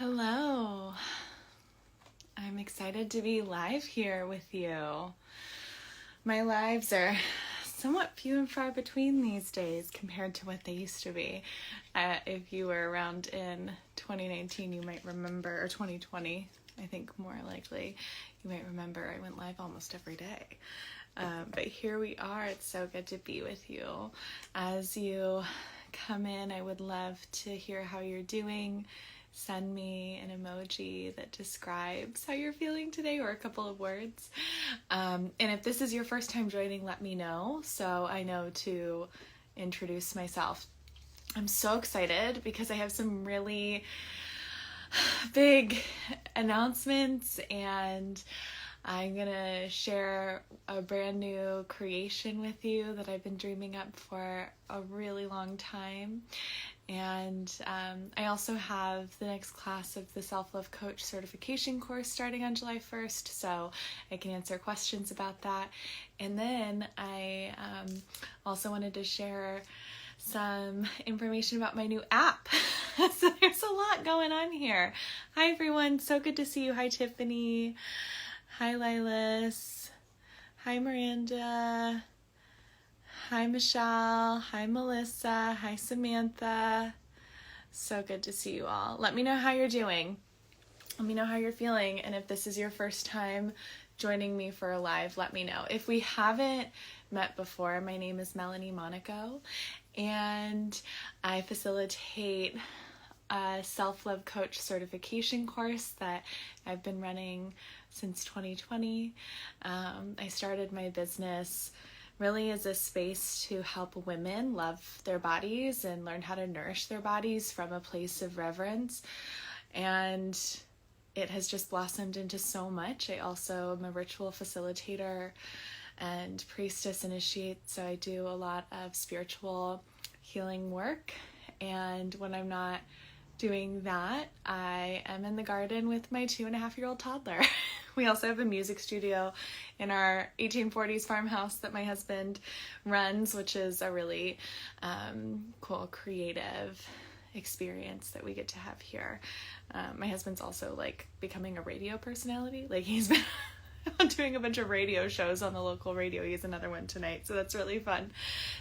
Hello. I'm excited to be live here with you. My lives are somewhat few and far between these days compared to what they used to be. If you were around in 2019, you might remember, or 2020, I think more likely, you might remember I went live almost every day. But here we are. It's so good to be with you. As you come in, I would love to hear how you're doing. Send me an emoji that describes how you're feeling today, or a couple of words. And if this is your first time joining, let me know so I know to introduce myself. I'm so excited because I have some really big announcements, and I'm gonna share a brand new creation with you that I've been dreaming up for a really long time. And I also have the next class of the Self-Love Coach certification course starting on July 1st, so I can answer questions about that. And then I also wanted to share some information about my new app. So there's a lot going on here. Hi everyone, so good to see you. Hi Tiffany. Hi Lilas. Hi Miranda. Hi Michelle. Hi Melissa. Hi Samantha. So good to see you all. Let me know how you're doing. Let me know how you're feeling. And if this is your first time joining me for a live, let me know. If we haven't met before, my name is Melanie Monaco, and I facilitate a Self-Love Coach certification course that I've been running since 2020. I started my business really as a space to help women love their bodies and learn how to nourish their bodies from a place of reverence. And it has just blossomed into so much. I also am a ritual facilitator and priestess initiate, so I do a lot of spiritual healing work. And when I'm not doing that, I am in the garden with my 2.5-year-old toddler. We also have a music studio in our 1840s farmhouse that my husband runs, which is a really cool, creative experience that we get to have here. My husband's also like becoming a radio personality. Like he's been doing a bunch of radio shows on the local radio. He has another one tonight, so that's really fun.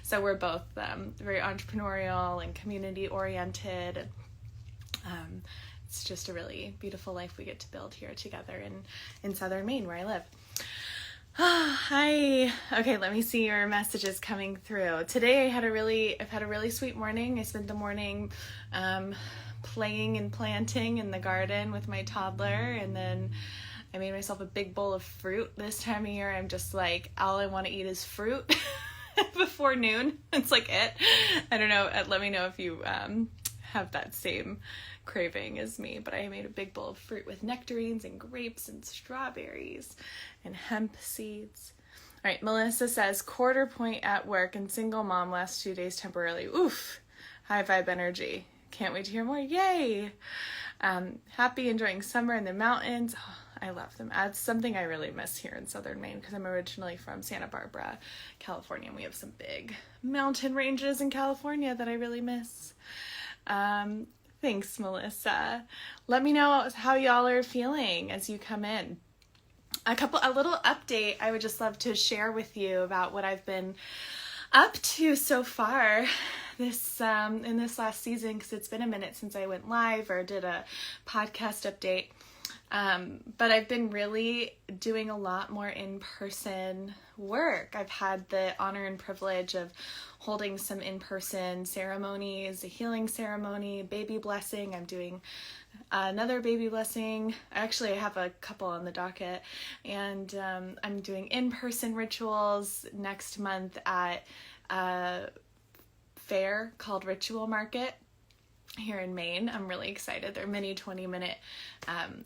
So we're both very entrepreneurial and community oriented. It's just a really beautiful life we get to build here together in Southern Maine, where I live. Hi. Okay, let me see your messages coming through. Today I've had a really sweet morning. I spent the morning playing and planting in the garden with my toddler, and then I made myself a big bowl of fruit. This time of year, I'm just like, all I want to eat is fruit before noon. It's like it. I don't know. Let me know if you have that same craving as me, but I made a big bowl of fruit with nectarines and grapes and strawberries and hemp seeds. All right, Melissa says, quarter point at work and single mom last 2 days temporarily. Oof, high vibe energy. Can't wait to hear more. Yay. Happy enjoying summer in the mountains. Oh, I love them. That's something I really miss here in Southern Maine because I'm originally from Santa Barbara, California, and we have some big mountain ranges in California that I really miss. Thanks, Melissa. Let me know how y'all are feeling as you come in. A little update I would just love to share with you about what I've been up to so far in this last season, because it's been a minute since I went live or did a podcast update. But I've been really doing a lot more in-person work. I've had the honor and privilege of holding some in-person ceremonies, a healing ceremony, baby blessing. I'm doing another baby blessing. Actually, I have a couple on the docket. And I'm doing in-person rituals next month at a fair called Ritual Market here in Maine. I'm really excited. They're mini 20-minute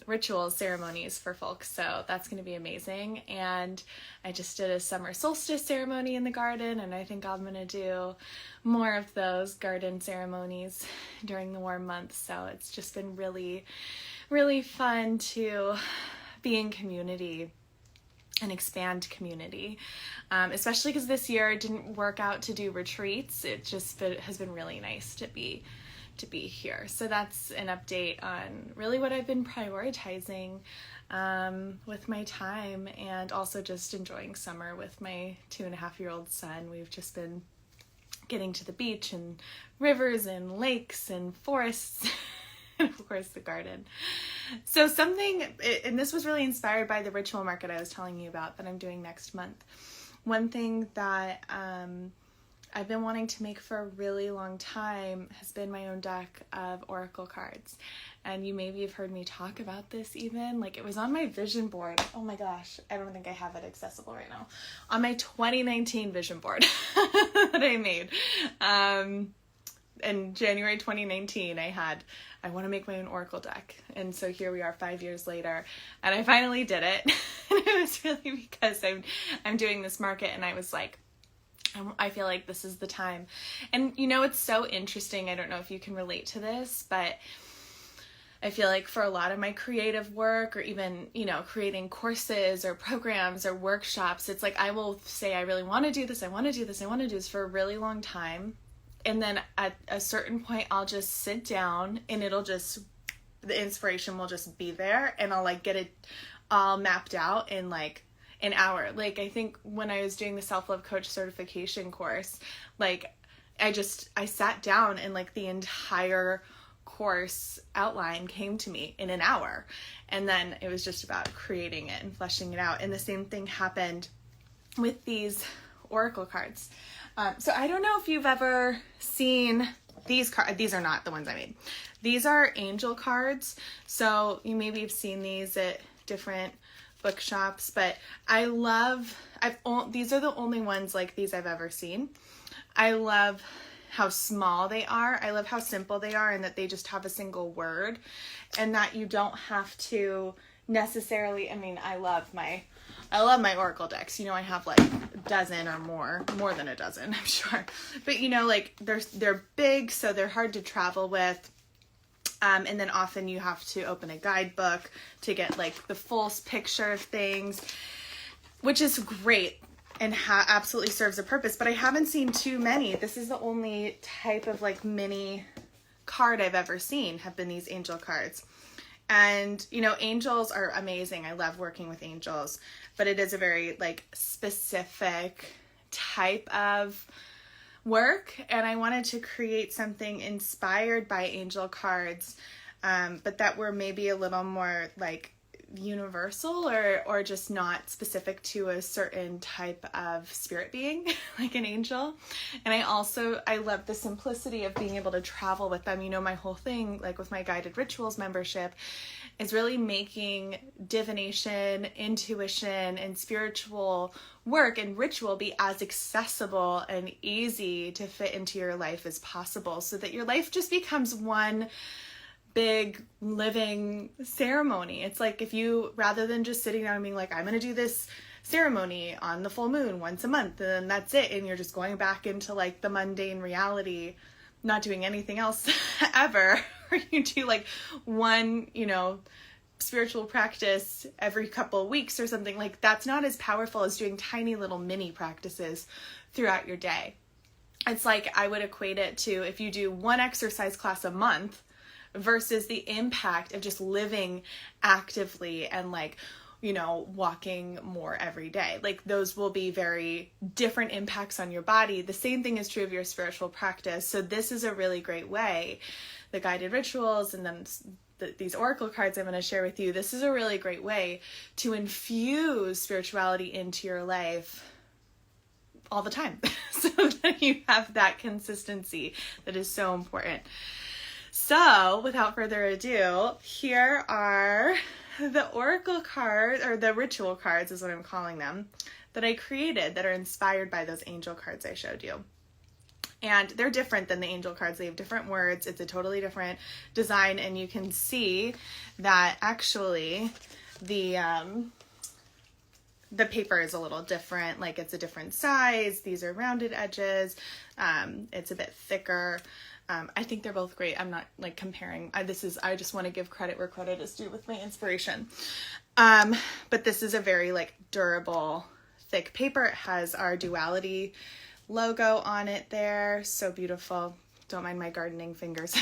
ritual ceremonies for folks, so that's going to be amazing. And I just did a summer solstice ceremony in the garden, and I think I'm going to do more of those garden ceremonies during the warm months. So it's just been really, really fun to be in community and expand community, especially because this year it didn't work out to do retreats. It just has been really nice to be to be here. So that's an update on really what I've been prioritizing with my time, and also just enjoying summer with my 2.5-year-old son. We've just been getting to the beach and rivers and lakes and forests and of course the garden. So and this was really inspired by the ritual market I was telling you about that I'm doing next month. One thing that I've been wanting to make for a really long time has been my own deck of oracle cards. And you maybe have heard me talk about this even. Like, it was on my vision board. Oh my gosh, I don't think I have it accessible right now. On my 2019 vision board that I made. In January 2019, I want to make my own oracle deck. And so here we are 5 years later, and I finally did it. And it was really because I'm doing this market, and I was like, I feel like this is the time. And it's so interesting. I don't know if you can relate to this, but I feel like for a lot of my creative work, or even, creating courses or programs or workshops, it's like I will say, I really want to do this, I want to do this, I want to do this for a really long time. And then at a certain point, I'll just sit down, and the inspiration will just be there, and I'll get it all mapped out in an hour. I think when I was doing the self-love coach certification course, I sat down, and the entire course outline came to me in an hour. And then it was just about creating it and fleshing it out. And the same thing happened with these oracle cards. So I don't know if you've ever seen these cards. These are not the ones I made. These are angel cards. So you maybe have seen these at different bookshops, but these are the only ones like these I've ever seen. I love how small they are. I love how simple they are, and that they just have a single word, and that you don't have to necessarily, I love my oracle decks. I have a dozen or more than a dozen, I'm sure. But they're big, so they're hard to travel with. And then often you have to open a guidebook to get the full picture of things, which is great and absolutely serves a purpose. But I haven't seen too many. This is the only type of mini card I've ever seen, have been these angel cards. And, angels are amazing. I love working with angels, but it is a very specific type of work. And I wanted to create something inspired by angel cards, but that were maybe a little more universal, or just not specific to a certain type of spirit being, like an angel. And I love the simplicity of being able to travel with them. My whole thing, with my guided rituals membership, is really making divination, intuition, and spiritual work and ritual be as accessible and easy to fit into your life as possible, so that your life just becomes one big living ceremony. It's if you, rather than just sitting down and being I'm going to do this ceremony on the full moon once a month, and then that's it, and you're just going back into the mundane reality, not doing anything else ever, or you do one, spiritual practice every couple of weeks or something, that's not as powerful as doing tiny little mini practices throughout your day. It's I would equate it to if you do one exercise class a month versus the impact of just living actively and walking more every day. Those will be very different impacts on your body. The same thing is true of your spiritual practice. So this is a really great way, the guided rituals and then these oracle cards I'm going to share with you, this is a really great way to infuse spirituality into your life all the time, so that you have that consistency that is so important. So without further ado, here are the oracle cards, or the ritual cards is what I'm calling them, that I created that are inspired by those angel cards I showed you. And they're different than the angel cards. They have different words. It's a totally different design. And you can see that actually the paper is a little different. It's a different size. These are rounded edges. It's a bit thicker. I think they're both great. I'm not comparing. I just want to give credit where credit is due with my inspiration. But this is a very durable, thick paper. It has our duality logo on it there. So beautiful. Don't mind my gardening fingers.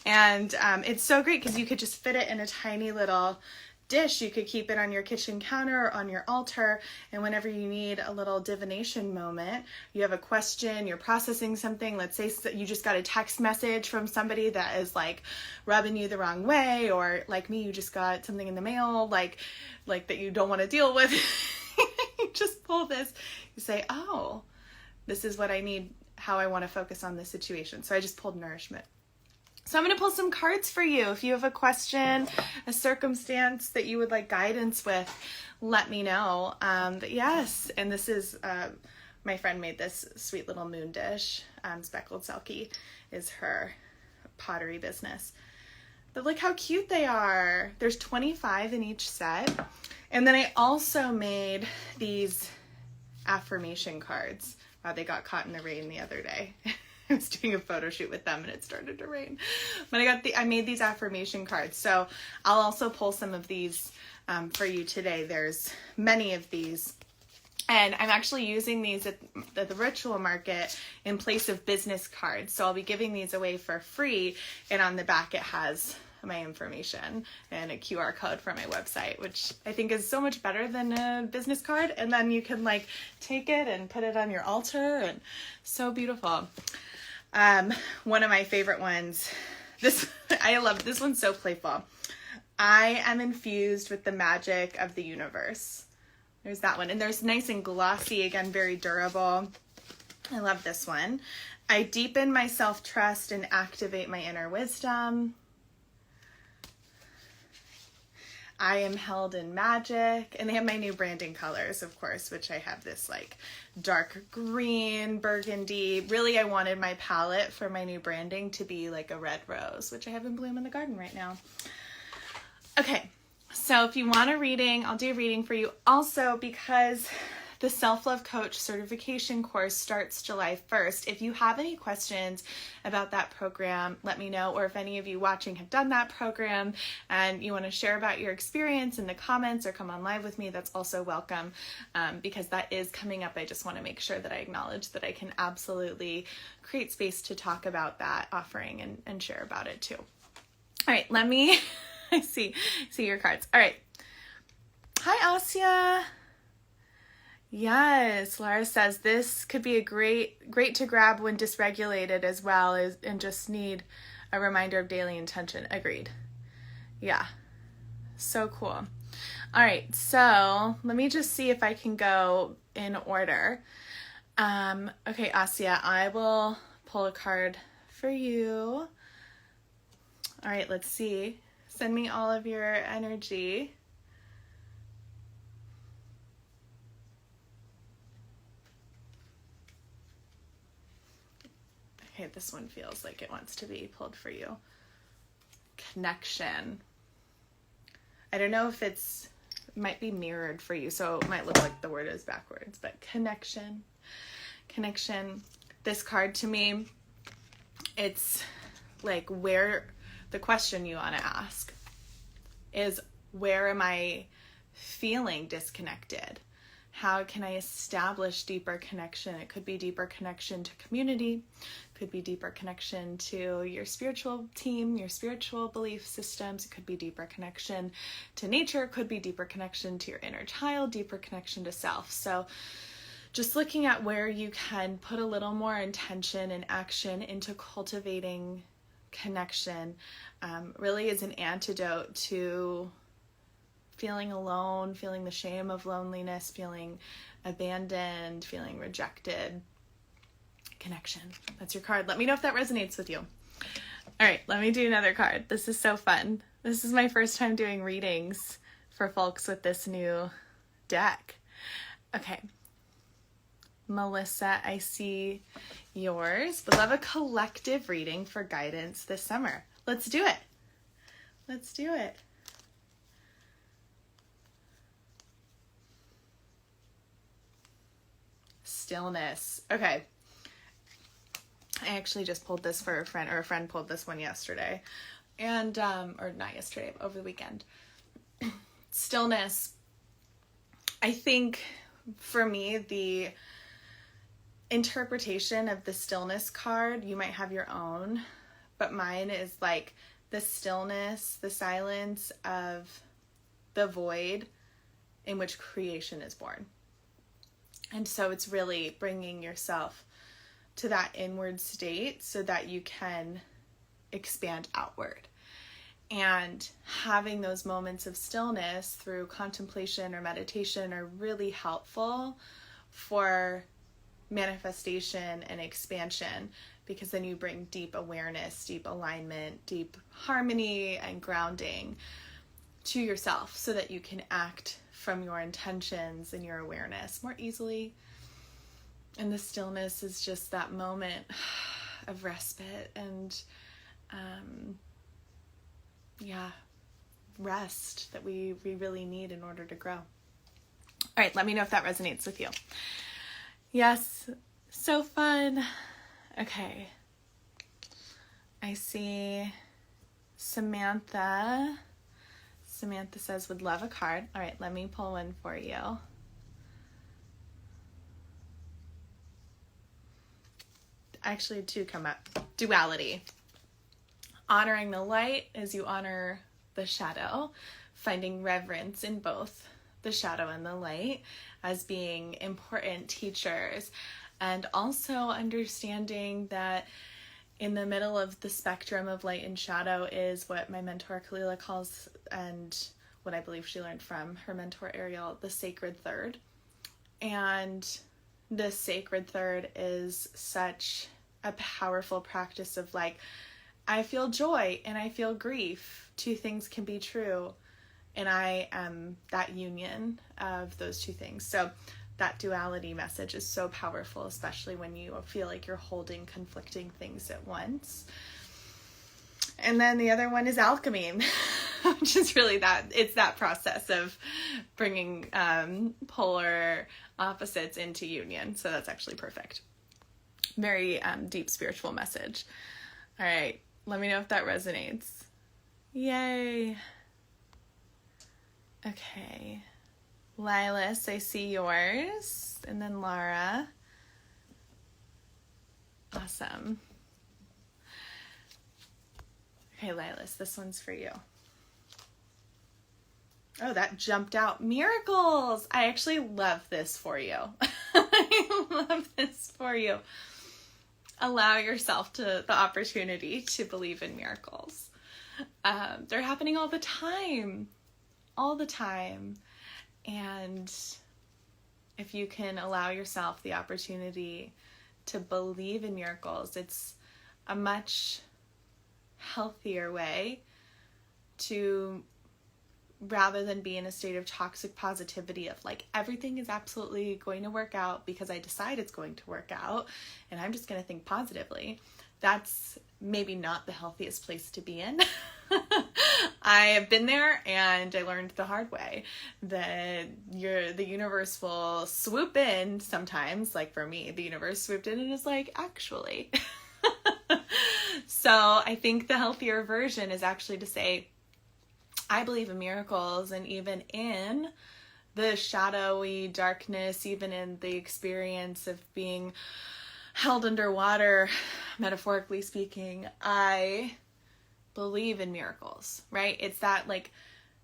And it's so great because you could just fit it in a tiny little dish. You could keep it on your kitchen counter or on your altar, and whenever you need a little divination moment, you have a question, you're processing something, let's say you just got a text message from somebody that is like rubbing you the wrong way, or like me, you just got something in the mail like that you don't want to deal with. You just pull this, you say, oh, this is what I need, how I want to focus on this situation. So I just pulled nourishment. So I'm going to pull some cards for you. If you have a question, a circumstance that you would like guidance with, let me know. But yes, and this is, my friend made this sweet little moon dish. Speckled Selkie is her pottery business. But look how cute they are. There's 25 in each set. And then I also made these affirmation cards. Wow, they got caught in the rain the other day. I was doing a photo shoot with them and it started to rain. But I made these affirmation cards. So I'll also pull some of these for you today. There's many of these. And I'm actually using these at the ritual market in place of business cards. So I'll be giving these away for free. And on the back it has my information and a QR code for my website, which I think is so much better than a business card. And then you can like take it and put it on your altar, and so beautiful. One of my favorite ones, I love this one's so playful. I am infused with the magic of the universe. There's that one. And there's nice and glossy, again, very durable. I love this one. I deepen my self-trust and activate my inner wisdom. I am held in magic. And they have my new branding colors, of course, which I have this like dark green, burgundy. Really, I wanted my palette for my new branding to be like a red rose, which I have in bloom in the garden right now. Okay, so if you want a reading, I'll do a reading for you. Also, because the Self-Love Coach certification course starts July 1st. If you have any questions about that program, let me know. Or if any of you watching have done that program and you want to share about your experience in the comments or come on live with me, that's also welcome, because that is coming up. I just want to make sure that I acknowledge that I can absolutely create space to talk about that offering and share about it too. All right, let me I see your cards. All right. Hi, Asya. Yes, Laura says this could be a great to grab when dysregulated as well as and just need a reminder of daily intention. Agreed. Yeah. So cool. All right, so let me just see if I can go in order. Okay, Asya, I will pull a card for you. All right, let's see. Send me all of your energy. Okay, this one feels like it wants to be pulled for you. Connection. I don't know if it might be mirrored for you, so it might look like the word is backwards, but connection. This card to me, it's like where the question you want to ask is, where am I feeling disconnected? How can I establish deeper connection? It could be deeper connection to community, could be deeper connection to your spiritual team, your spiritual belief systems. It could be deeper connection to nature. It could be deeper connection to your inner child, deeper connection to self. So just looking at where you can put a little more intention and action into cultivating connection really is an antidote to feeling alone, feeling the shame of loneliness, feeling abandoned, feeling rejected. Connection. That's your card. Let me know if that resonates with you. All right, let me do another card. This is so fun. This is my first time doing readings for folks with this new deck. Okay. Melissa, I see yours. Would love a collective reading for guidance this summer. Let's do it. Let's do it. Stillness. Okay. I actually just pulled this for a friend, or a friend pulled this one yesterday. And, or not yesterday, over the weekend. Stillness. I think for me, the interpretation of the stillness card, you might have your own, but mine is like the stillness, the silence of the void in which creation is born. And so it's really bringing yourself to that inward state so that you can expand outward. And having those moments of stillness through contemplation or meditation are really helpful for manifestation and expansion, because then you bring deep awareness, deep alignment, deep harmony and grounding to yourself so that you can act from your intentions and your awareness more easily. And the stillness is just that moment of respite and rest that we really need in order to grow. All right, let me know if that resonates with you. Yes, so fun. Okay. I see Samantha. Samantha says, would love a card. All right, let me pull one for you. Actually, two come up. Duality. Honoring the light as you honor the shadow, finding reverence in both the shadow and the light as being important teachers, and also understanding that in the middle of the spectrum of light and shadow is what my mentor Kalila calls, and what I believe she learned from her mentor Ariel, the sacred third. And the sacred third is such a powerful practice of like, I feel joy and I feel grief. Two things can be true. And I am that union of those two things. So that duality message is so powerful, especially when you feel like you're holding conflicting things at once. And then the other one is alchemy, which is really it's that process of bringing polar opposites into union. So that's actually perfect. Very deep spiritual message. All right, let me know if that resonates. Yay. Okay. Lilas, I see yours. And then Laura. Awesome. Okay, Lilas, this one's for you. Oh, that jumped out. Miracles! I actually love this for you. I love this for you. Allow yourself to the opportunity to believe in miracles. They're happening all the time. All the time. And if you can allow yourself the opportunity to believe in miracles, it's a much healthier way to, rather than be in a state of toxic positivity of like, everything is absolutely going to work out because I decide it's going to work out and I'm just going to think positively. That's maybe not the healthiest place to be in. I have been there and I learned the hard way that the universe will swoop in sometimes. Like for me, the universe swooped in and is like, actually. So I think the healthier version is actually to say, I believe in miracles, and even in the shadowy darkness, even in the experience of being held underwater, metaphorically speaking, I believe in miracles, right? It's that like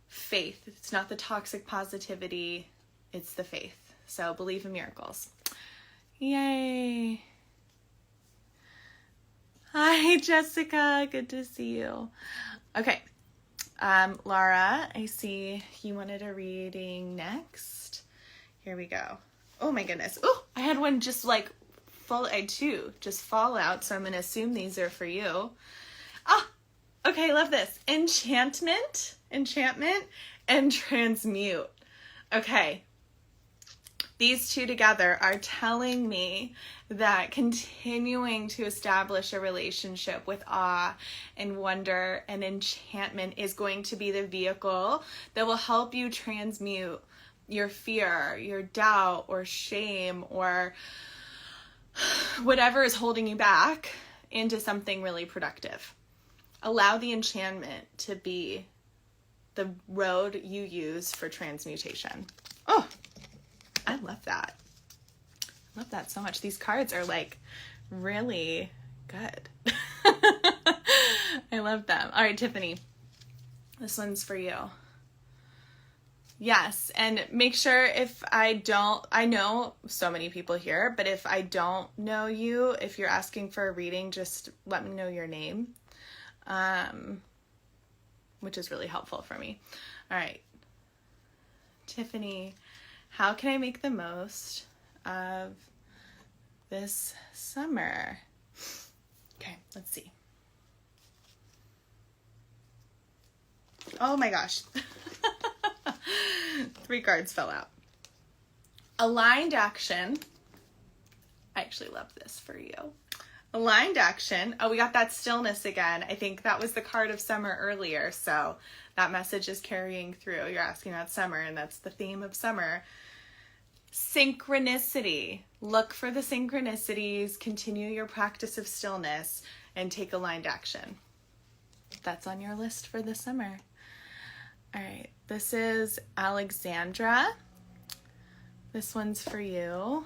faith. It's not the toxic positivity, it's the faith. So believe in miracles. Yay. Hi, Jessica. Good to see you. Okay. Laura, I see you wanted a reading next. Here we go. Oh my goodness. Oh, I had one just like I had two just fall out. So I'm going to assume these are for you. Okay. Love this. Enchantment, and transmute. Okay. These two together are telling me that continuing to establish a relationship with awe and wonder and enchantment is going to be the vehicle that will help you transmute your fear, your doubt, or shame, or whatever is holding you back into something really productive. Allow the enchantment to be the road you use for transmutation. Oh, I love that. I love that so much. These cards are like really good. I love them. All right, Tiffany, this one's for you. Yes, and make sure if I know so many people here, but if I don't know you, if you're asking for a reading, just let me know your name, which is really helpful for me. All right, Tiffany, how can I make the most of this summer? Okay, let's see. Oh my gosh. 3 cards fell out. Aligned action. I actually love this for you. Aligned action. Oh, we got that stillness again. I think that was the card of summer earlier, so that message is carrying through. You're asking about summer, and that's the theme of summer. Synchronicity. Look for the synchronicities, continue your practice of stillness, and take aligned action. That's on your list for the summer. All right, this is Alexandra. This one's for you.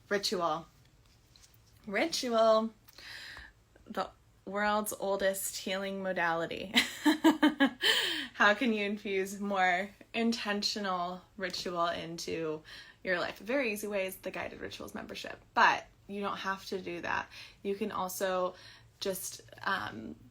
Ritual. Ritual, the world's oldest healing modality. How can you infuse more intentional ritual into your life? A very easy way is the Guided Rituals membership, but you don't have to do that. You can also just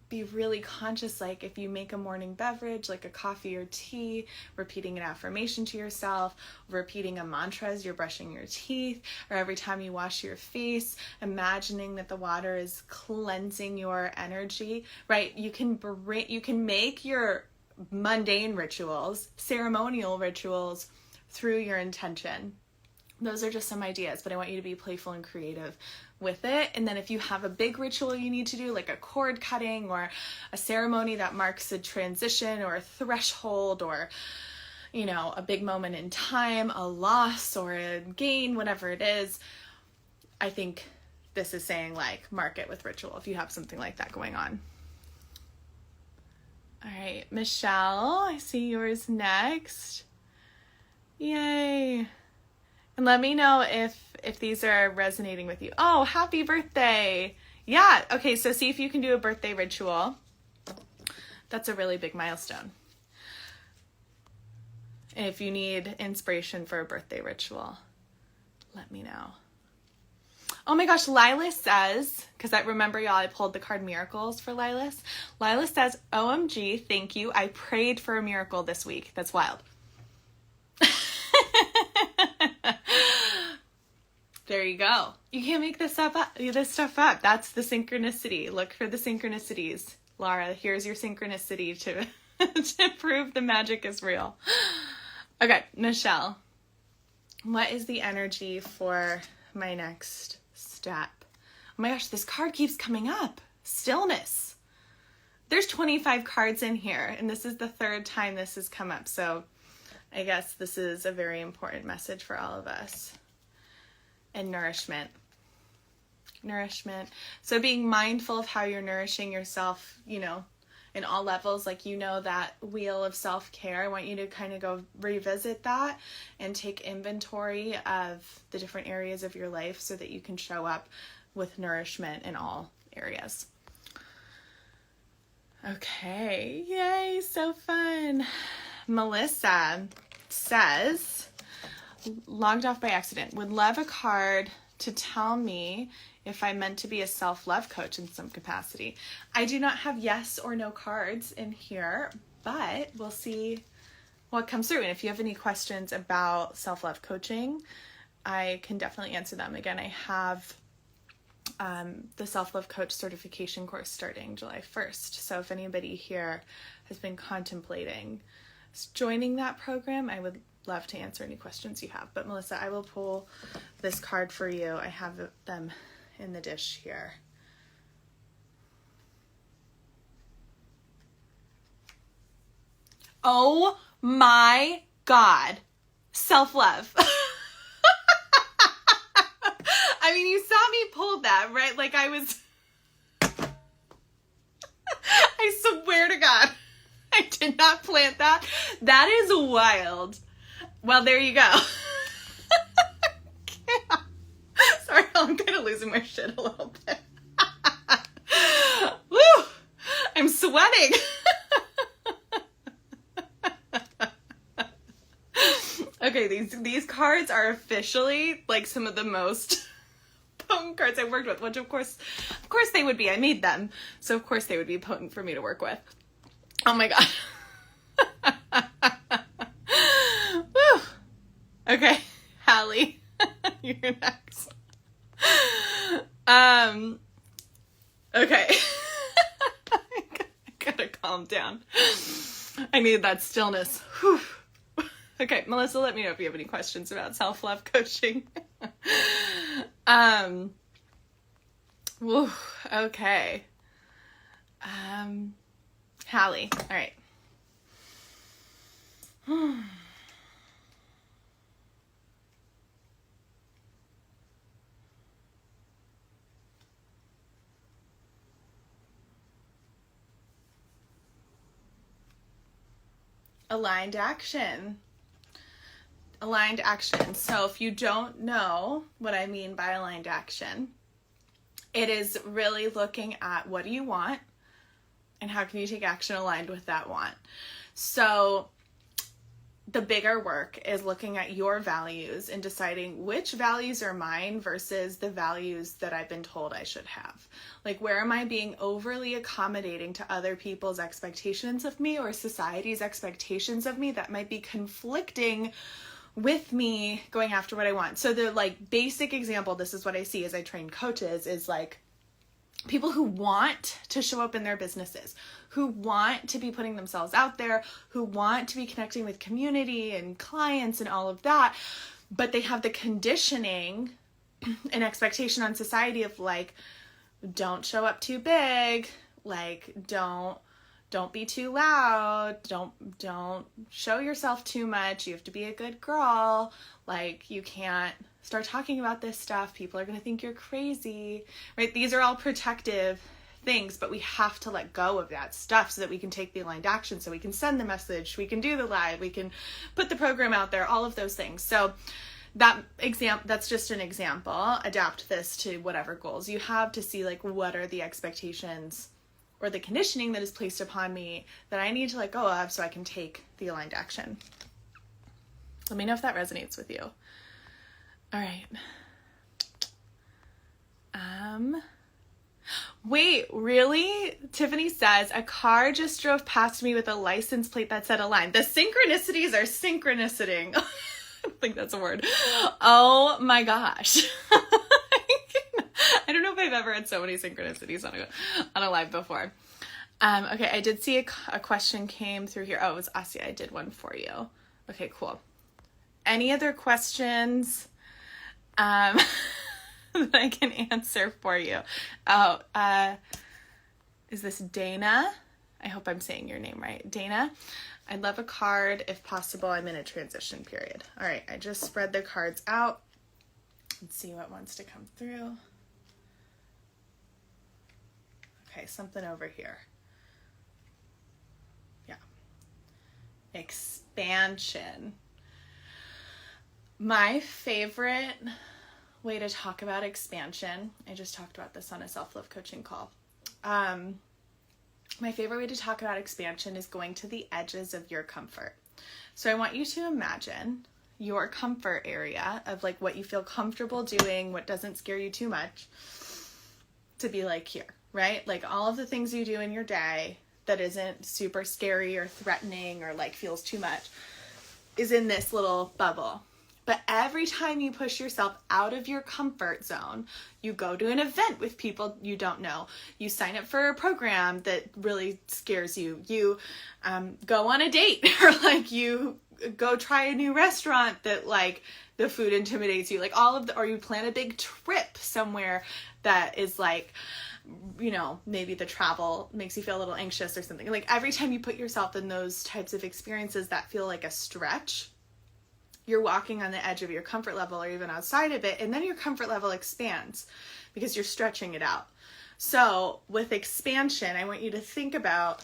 be really conscious, like if you make a morning beverage, like a coffee or tea, repeating an affirmation to yourself, repeating a mantra as you're brushing your teeth, or every time you wash your face, imagining that the water is cleansing your energy, right? You can make your mundane rituals, ceremonial rituals, through your intention. Those are just some ideas, but I want you to be playful and creative with it. And then if you have a big ritual you need to do, like a cord cutting or a ceremony that marks a transition or a threshold or, you know, a big moment in time, a loss or a gain, whatever it is, I think this is saying like mark it with ritual if you have something like that going on. All right, Michelle, I see yours next. Yay. And let me know if these are resonating with you. Oh, happy birthday. Yeah. Okay. So see if you can do a birthday ritual. That's a really big milestone. And if you need inspiration for a birthday ritual, let me know. Oh my gosh. Lilas says, because I remember y'all, I pulled the card Miracles for Lilas. Lilas says, OMG, thank you. I prayed for a miracle this week. That's wild. There you go. You can't make this stuff up. That's the synchronicity. Look for the synchronicities. Laura, here's your synchronicity to prove the magic is real. Okay, Michelle. What is the energy for my next step? Oh my gosh, this card keeps coming up. Stillness. There's 25 cards in here, and this is the 3rd time this has come up, so I guess this is a very important message for all of us. And nourishment. Nourishment. So being mindful of how you're nourishing yourself, you know, in all levels, like, you know, that wheel of self-care. I want you to kind of go revisit that and take inventory of the different areas of your life so that you can show up with nourishment in all areas. Okay. Yay. So fun. Melissa says, logged off by accident, would love a card to tell me if I'm meant to be a self-love coach in some capacity. I do not have yes or no cards in here, but we'll see what comes through. And if you have any questions about self-love coaching, I can definitely answer them. Again, I have the self-love coach certification course starting July 1st. So if anybody here has been contemplating joining that program, I would love to answer any questions you have. But Melissa, I will pull this card for you. I have them in the dish here. Oh my God. Self-love. I mean, you saw me pull that, right? Like I swear to God, I did not plant that. That is wild. Well, there you go. I'm kind of losing my shit a little bit. Woo! I'm sweating. Okay, these cards are officially like some of the most potent cards I've worked with, which of course they would be. I made them, so of course they would be potent for me to work with. Oh my god. Woo. Okay, Hallie, you're next. Okay. I gotta calm down. I need that stillness. Whew. Okay, Melissa, let me know if you have any questions about self-love coaching. Woo, okay. Hallie, all right. Aligned action. Aligned action. So if you don't know what I mean by aligned action, it is really looking at what do you want and how can you take action aligned with that want. So the bigger work is looking at your values and deciding which values are mine versus the values that I've been told I should have. Like, where am I being overly accommodating to other people's expectations of me or society's expectations of me that might be conflicting with me going after what I want. So the like basic example, this is what I see as I train coaches, is like people who want to show up in their businesses, who want to be putting themselves out there, who want to be connecting with community and clients and all of that, but they have the conditioning and expectation on society of like, don't show up too big, like don't be too loud, don't show yourself too much, you have to be a good girl, like you can't start talking about this stuff, people are going to think you're crazy, right? These are all protective things, but we have to let go of that stuff so that we can take the aligned action, so we can send the message, we can do the live, we can put the program out there, all of those things. So that's just an example. Adapt this to whatever goals you have to see like what are the expectations or the conditioning that is placed upon me that I need to let go of so I can take the aligned action. Let me know if that resonates with you. All right. Wait, really? Tiffany says, a car just drove past me with a license plate that said aligned. The synchronicities are synchroniciting. I think that's a word. Oh my gosh. I don't know if I've ever had so many synchronicities on a live before. Okay, I did see a question came through here. Oh, it was Asya. I did one for you. Okay, cool. Any other questions that I can answer for you? Oh, is this Dana? I hope I'm saying your name right. Dana, I'd love a card. If possible, I'm in a transition period. All right, I just spread the cards out. Let's see what wants to come through. Okay, something over here. Yeah. Expansion. My favorite way to talk about expansion, I just talked about this on a self-love coaching call. My favorite way to talk about expansion is going to the edges of your comfort. So I want you to imagine your comfort area of like what you feel comfortable doing, what doesn't scare you too much, to be like here, right? Like all of the things you do in your day that isn't super scary or threatening or like feels too much is in this little bubble. But every time you push yourself out of your comfort zone, you go to an event with people you don't know, you sign up for a program that really scares you, you go on a date, or like you go try a new restaurant that like the food intimidates you, like all of the, or you plan a big trip somewhere that is like, you know, maybe the travel makes you feel a little anxious or something. Like every time you put yourself in those types of experiences that feel like a stretch, you're walking on the edge of your comfort level or even outside of it, and then your comfort level expands because you're stretching it out. So with expansion, I want you to think about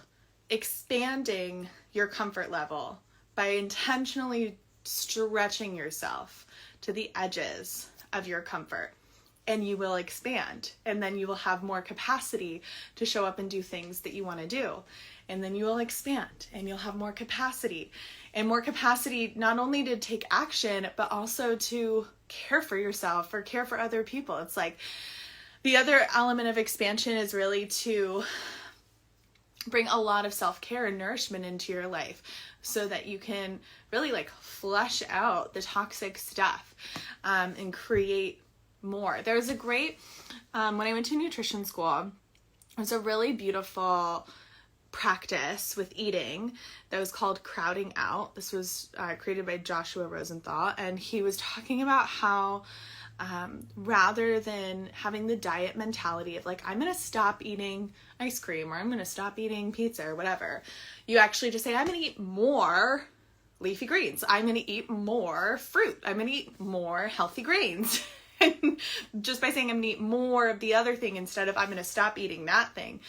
expanding your comfort level by intentionally stretching yourself to the edges of your comfort. and you will expand, and then you will have more capacity to show up and do things that you want to do. And then you will expand and you'll have more capacity, and more capacity not only to take action, but also to care for yourself or care for other people. It's like the other element of expansion is really to bring a lot of self-care and nourishment into your life so that you can really like flush out the toxic stuff and create more. There's a great, when I went to nutrition school, it was a really beautiful practice with eating that was called crowding out. This was created by Joshua Rosenthal, and he was talking about how rather than having the diet mentality of like, I'm going to stop eating ice cream or I'm going to stop eating pizza or whatever, you actually just say, I'm going to eat more leafy greens. I'm going to eat more fruit. I'm going to eat more healthy grains. And just by saying I'm going to eat more of the other thing instead of I'm going to stop eating that thing,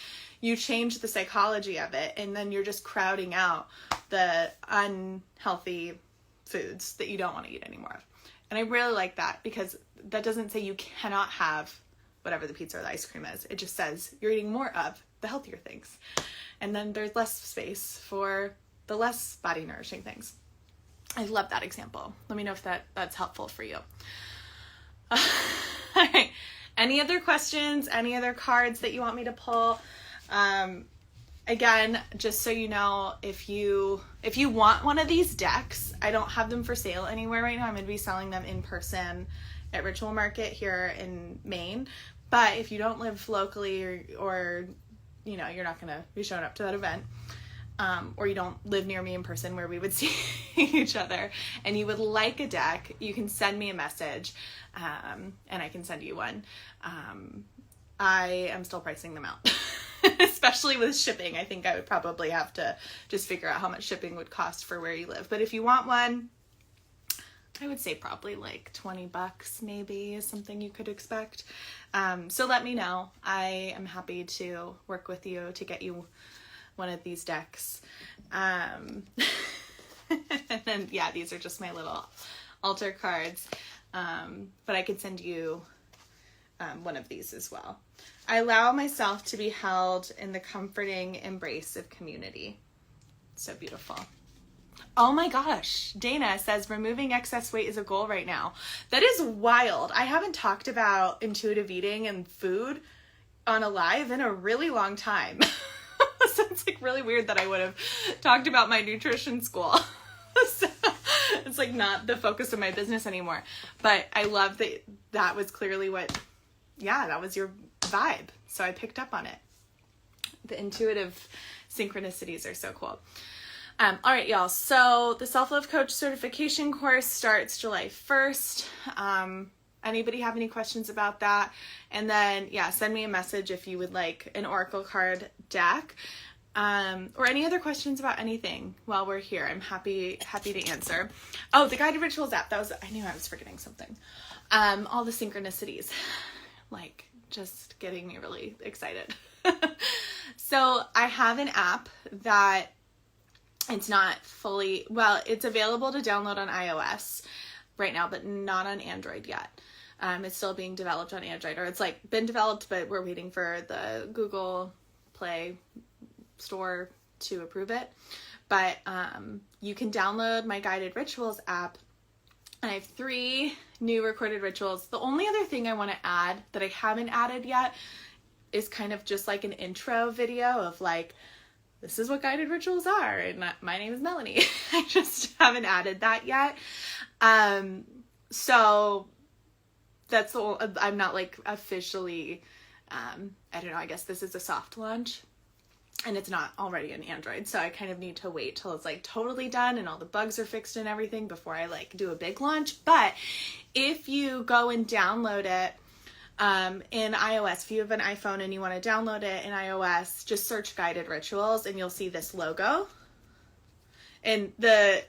you change the psychology of it, and then you're just crowding out the unhealthy foods that you don't want to eat anymore of. And I really like that, because that doesn't say you cannot have whatever the pizza or the ice cream is. It just says you're eating more of the healthier things. And then there's less space for the less body nourishing things. I love that example. Let me know if that's helpful for you. All right. Any other questions? Any other cards that you want me to pull? Again, just so you know, if you want one of these decks, I don't have them for sale anywhere right now. I'm going to be selling them in person at Ritual Market here in Maine. But if you don't live locally or you know, you're not going to be showing up to that event, or you don't live near me in person where we would see each other, and you would like a deck, you can send me a message, and I can send you one. I am still pricing them out. Especially with shipping. I think I would probably have to just figure out how much shipping would cost for where you live. But if you want one, I would say probably like $20 maybe is something you could expect. So let me know. I am happy to work with you to get you one of these decks. And then, yeah, these are just my little altar cards. But I could send you one of these as well. I allow myself to be held in the comforting embrace of community. So beautiful. Oh my gosh. Dana says removing excess weight is a goal right now. That is wild. I haven't talked about intuitive eating and food on a live in a really long time. So it's like really weird that I would have talked about my nutrition school. So it's like not the focus of my business anymore. But I love that that was clearly that was your vibe. So I picked up on it. The intuitive synchronicities are so cool. All right, y'all. So the Self-Love Coach certification course starts July 1st. Anybody have any questions about that? And then, send me a message if you would like an Oracle card deck, or any other questions about anything while we're here. I'm happy to answer. Oh, the Guided Rituals app. I knew I was forgetting something. All the synchronicities. Like, just getting me really excited. So I have an app that it's not fully, it's available to download on iOS right now, but not on Android yet. It's still being developed on Android, or it's like been developed, but we're waiting for the Google Play Store to approve it. But you can download my Guided Rituals app. And I have 3 new recorded rituals. The only other thing I want to add that I haven't added yet is kind of just like an intro video of like, this is what guided rituals are. And my name is Melanie. I just haven't added that yet. So that's all. I'm not like officially, I don't know, I guess this is a soft launch. And it's not already on Android, so I kind of need to wait till it's like totally done and all the bugs are fixed and everything before I like do a big launch. But if you go and download it in iOS, if you have an iPhone and you want to download it in iOS, just search Guided Rituals and you'll see this logo. And the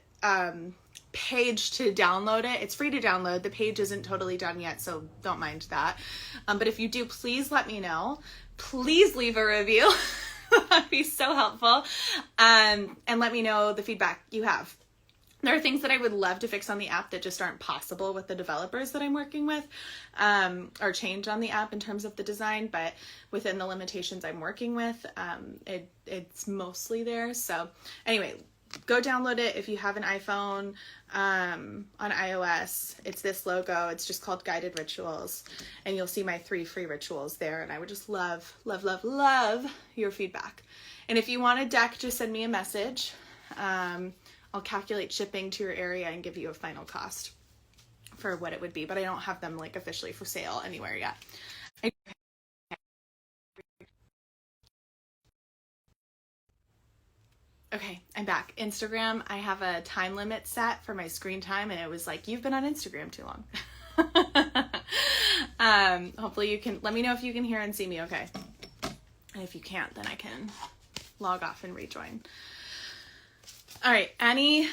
page to download it, it's free to download. The page isn't totally done yet, so don't mind that. But if you do, please let me know. Please leave a review. That'd be so helpful. And let me know the feedback you have. There are things that I would love to fix on the app that just aren't possible with the developers that I'm working with, or change on the app in terms of the design, but within the limitations I'm working with, it's mostly there. So anyway, go download it if you have an iPhone. On iOS, it's this logo. It's just called Guided Rituals, and you'll see my 3 free rituals there. And I would just love, love, love, love your feedback. And if you want a deck, just send me a message. I'll calculate shipping to your area and give you a final cost for what it would be, but I don't have them like officially for sale anywhere yet. Okay, I'm back. Instagram, I have a time limit set for my screen time, and it was like, you've been on Instagram too long. Hopefully you can, let me know if you can hear and see me okay. And if you can't, then I can log off and rejoin. All right, any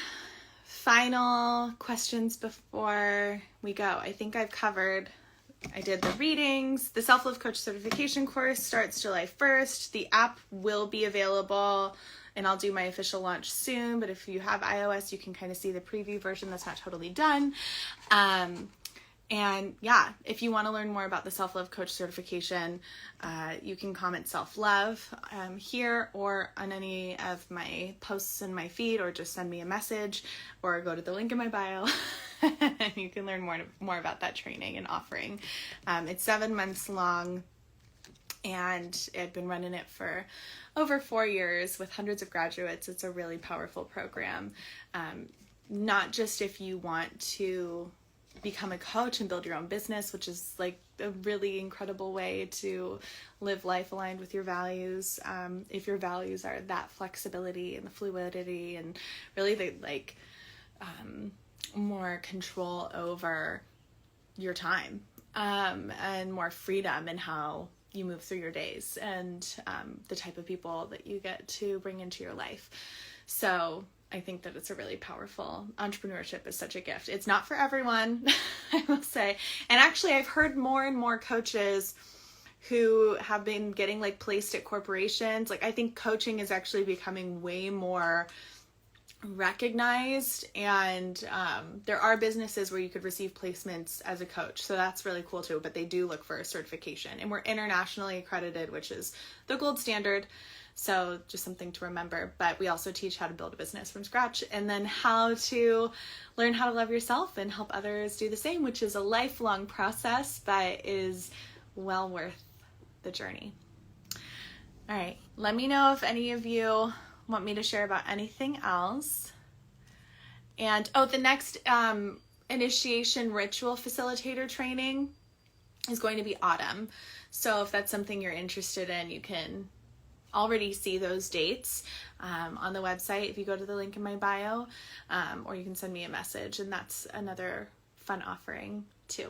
final questions before we go? I think I've covered, I did the readings. The Self-Love Coach Certification course starts July 1st. The app will be available, and I'll do my official launch soon, but if you have iOS, you can kind of see the preview version that's not totally done. And yeah, if you want to learn more about the Self-Love Coach Certification, you can comment self-love here or on any of my posts in my feed, or just send me a message or go to the link in my bio and you can learn more about that training and offering. It's 7 months long, and I've been running it for over 4 years with hundreds of graduates. It's a really powerful program, not just if you want to become a coach and build your own business, which is like a really incredible way to live life aligned with your values. If your values are that flexibility and the fluidity and really the more control over your time, and more freedom in how you move through your days, and the type of people that you get to bring into your life. So I think that it's a really powerful, entrepreneurship is such a gift. It's not for everyone, I will say. And actually, I've heard more and more coaches who have been getting like placed at corporations. Like, I think coaching is actually becoming way more recognized, and there are businesses where you could receive placements as a coach. So that's really cool too, but they do look for a certification, and we're internationally accredited, which is the gold standard. So just something to remember. But we also teach how to build a business from scratch, and then how to learn how to love yourself and help others do the same, which is a lifelong process, but is well worth the journey. All right. Let me know if any of you want me to share about anything else. And the next initiation ritual facilitator training is going to be autumn. So if that's something you're interested in, you can already see those dates on the website if you go to the link in my bio, or you can send me a message, and that's another fun offering too.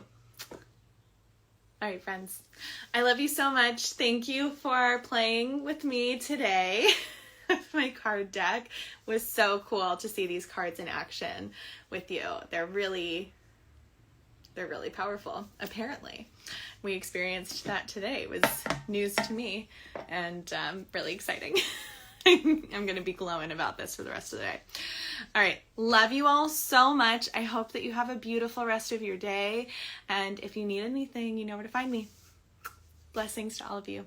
All right, friends, I love you so much. Thank you for playing with me today. My card deck. It was so cool to see these cards in action with you. They're really powerful, apparently. We experienced that today. It was news to me, and really exciting. I'm going to be glowing about this for the rest of the day. All right. Love you all so much. I hope that you have a beautiful rest of your day. And if you need anything, you know where to find me. Blessings to all of you.